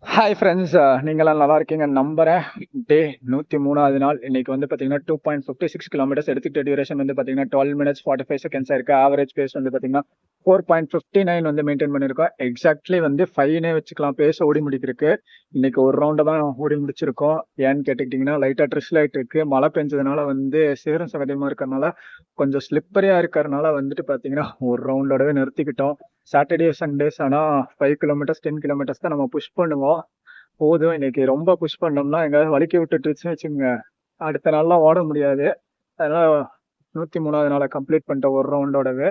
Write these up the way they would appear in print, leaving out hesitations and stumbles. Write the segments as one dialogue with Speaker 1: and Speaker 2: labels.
Speaker 1: Hi friends, நீங்களாம் நல்லா இருக்கீங்க நம்புறேன். டே 103வது நாள். இன்னைக்கு வந்து பார்த்தீங்கன்னா 2.56 கிலோமீட்டர்ஸ் எடுத்துக்கிட்ட டியூரேஷன் வந்து பார்த்தீங்கன்னா 12 மினிட்ஸ் 45 செகண்ட்ஸாக இருக்கு. ஆவரேஜ் பேஸ் வந்து பார்த்தீங்கன்னா 4.59 வந்து மெயின்டைன் பண்ணியிருக்கோம். எக்ஸாக்ட்லி வந்து 5னே வச்சுக்கலாம் பேஸ் ஓடி முடிக்கிறதுக்கு. இன்னைக்கு ஒரு ரவுண்டை தான் ஓடி முடிச்சிருக்கோம். ஏன்னு கேட்டுக்கிட்டிங்கன்னா லைட்டாக ட்ரிஸ்ல் ஆகிட்டு இருக்கு. மழை பெஞ்சதுனால வந்து சேரும் சகதியமாக இருக்கிறனால கொஞ்சம் ஸ்லிப்பரியாக இருக்கிறனால வந்துட்டு பார்த்தீங்கன்னா ஒரு ரவுண்டோடவே நிறுத்திக்கிட்டோம். சாட்டர்டே சண்டேஸ் ஆனால் 5 கிலோமீட்டர்ஸ் 10 கிலோமீட்டர்ஸ் தான் நம்ம புஷ் பண்ணுவோம். போதும், இன்னைக்கு ரொம்ப புஷ் பண்ணோம்னா எங்கேயாவது வலிக்கி விட்டுட்டுருச்சுன்னு வச்சுக்கோங்க, அடுத்த நாள்லாம் ஓட முடியாது. அதனால 103வது நாளை கம்ப்ளீட் பண்ணிட்ட ஒரு ரவுண்டோடவே.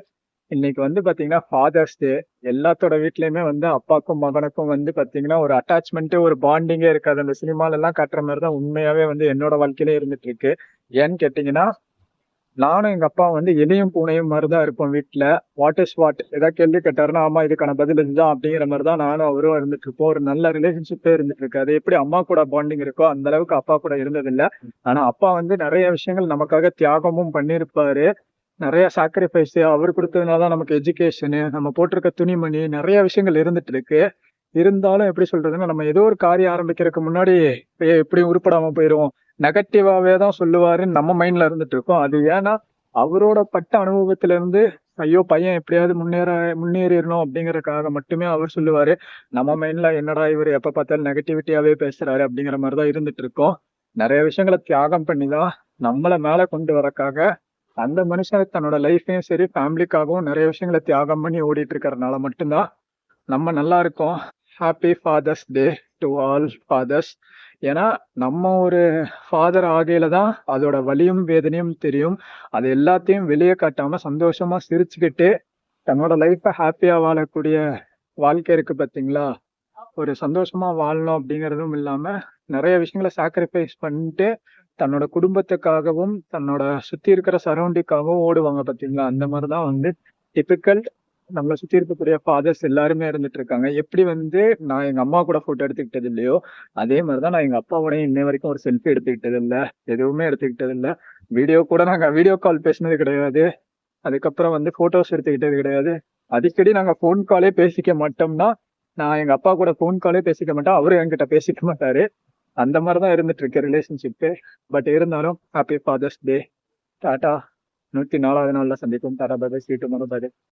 Speaker 1: இன்னைக்கு வந்து பார்த்தீங்கன்னா ஃபாதர்ஸ் டே. எல்லாத்தோட வீட்லையுமே வந்து அப்பாவுக்கும் மகனுக்கும் வந்து பார்த்தீங்கன்னா ஒரு அட்டாச்மெண்ட்டு ஒரு பாண்டிங்கே இருக்காது. அந்த சினிமாலெல்லாம் காட்டுற மாதிரி தான் உண்மையாகவே வந்து என்னோட வாழ்க்கையிலே இருந்துட்டு இருக்கு. ஏன்னு கேட்டிங்கன்னா நானும் எங்க அப்பா வந்து எலியும் பூனையும் மாதிரிதான் இருப்போம் வீட்டுல. வாட் இஸ் வாட் ஏதாவது கேள்வி கேட்டாருன்னா ஆமா இதுக்கான பதில் இதுதான் அப்படிங்கிற மாதிரிதான் நானும் அவரும் இருந்துட்டு இருப்போம். ஒரு நல்ல ரிலேஷன்ஷிப்பே இருந்துட்டு இருக்கு. அது எப்படி அம்மா கூட பாண்டிங் இருக்கோ அந்த அளவுக்கு அப்பா கூட இருந்தது இல்ல. ஆனா அப்பா வந்து நிறைய விஷயங்கள் நமக்காக தியாகமும் பண்ணிருப்பாரு. நிறைய சாக்ரிஃபைஸ் அவர் கொடுத்ததுனாலதான் நமக்கு எஜுகேஷனு, நம்ம போட்டிருக்க துணிமணி, நிறைய விஷயங்கள் இருந்துட்டு இருக்கு. இருந்தாலும் எப்படி சொல்றதுன்னா நம்ம ஏதோ ஒரு காரியம் ஆரம்பிக்கிறதுக்கு முன்னாடி எப்படி உருப்படாம போயிரும், நெகட்டிவாவே தான் சொல்லுவாருன்னு நம்ம மைண்ட்ல இருந்துட்டு இருக்கோம். அது ஏன்னா அவரோட பட்ட அனுபவத்துல இருந்து ஐயோ பையன் எப்படியாவது முன்னேறிடணும் அப்படிங்கறதுக்காக மட்டுமே அவர் சொல்லுவாரு. நம்ம மைண்ட்ல என்னடா இவர் எப்ப பார்த்தாலும் நெகட்டிவிட்டியாவே பேசுறாரு அப்படிங்கிற மாதிரிதான் இருந்துட்டு இருக்கோம். நிறைய விஷயங்களை தியாகம் பண்ணிதான் நம்மள மேல கொண்டு வரக்காக அந்த மனுஷன் தன்னோட லைஃபையும் சரி ஃபேமிலிக்காகவும் நிறைய விஷயங்களை தியாகம் பண்ணி ஓடிட்டு இருக்கறனால மட்டும்தான் நம்ம நல்லா இருக்கோம். Happy fathers Day to all fathers. ஏன்னா நம்ம ஒரு ஃபாதர் ஆகையில தான் அதோட வலியும் வேதனையும் தெரியும். அது எல்லாத்தையும் வெளியே காட்டாம சந்தோஷமா சிரிச்சுக்கிட்டு தன்னோட லைஃப்பை ஹாப்பியா வாழக்கூடிய வாழ்க்கை இருக்கு பார்த்தீங்களா? ஒரு சந்தோஷமா வாழணும் அப்படிங்கிறதும் இல்லாம நிறைய விஷயங்களை சாக்ரிஃபைஸ் பண்ணிட்டு தன்னோட குடும்பத்துக்காகவும் தன்னோட சுத்தி இருக்கிற சரௌண்டிங்காகவும் ஓடுவாங்க பார்த்தீங்களா? அந்த மாதிரிதான் வந்து டிபிக்கல் நம்மளை சுத்தி இருக்கக்கூடிய ஃபாதர்ஸ் எல்லாருமே இருந்துட்டு இருக்காங்க. எப்படி வந்து நான் எங்க அம்மா கூட போட்டோ எடுத்துக்கிட்டது இல்லையோ அதே மாதிரிதான் நான் எங்க அப்பாவோடய இன்னை வரைக்கும் ஒரு செல்ஃபி எடுத்துக்கிட்டது இல்ல, எதுவுமே எடுத்துக்கிட்டது இல்ல. வீடியோ கூட நாங்க வீடியோ கால் பேசினது கிடையாது. அதுக்கப்புறம் வந்து போட்டோஸ் எடுத்துக்கிட்டது கிடையாது. அடிக்கடி நாங்க போன் காலே பேசிக்க மாட்டோம்னா நான் எங்க அப்பா கூட போன் காலே பேசிக்க மாட்டேன், அவரும் என்கிட்ட பேசிக்க மாட்டாரு. அந்த மாதிரிதான் இருந்துட்டு இருக்கு ரிலேஷன்ஷிப்பு. பட் இருந்தாலும் ஹாப்பி ஃபாதர்ஸ் டே. டாடா. 104வது நாள்ல சந்திப்போம். டாடா பை பை. சீ டு மோரோ. பை.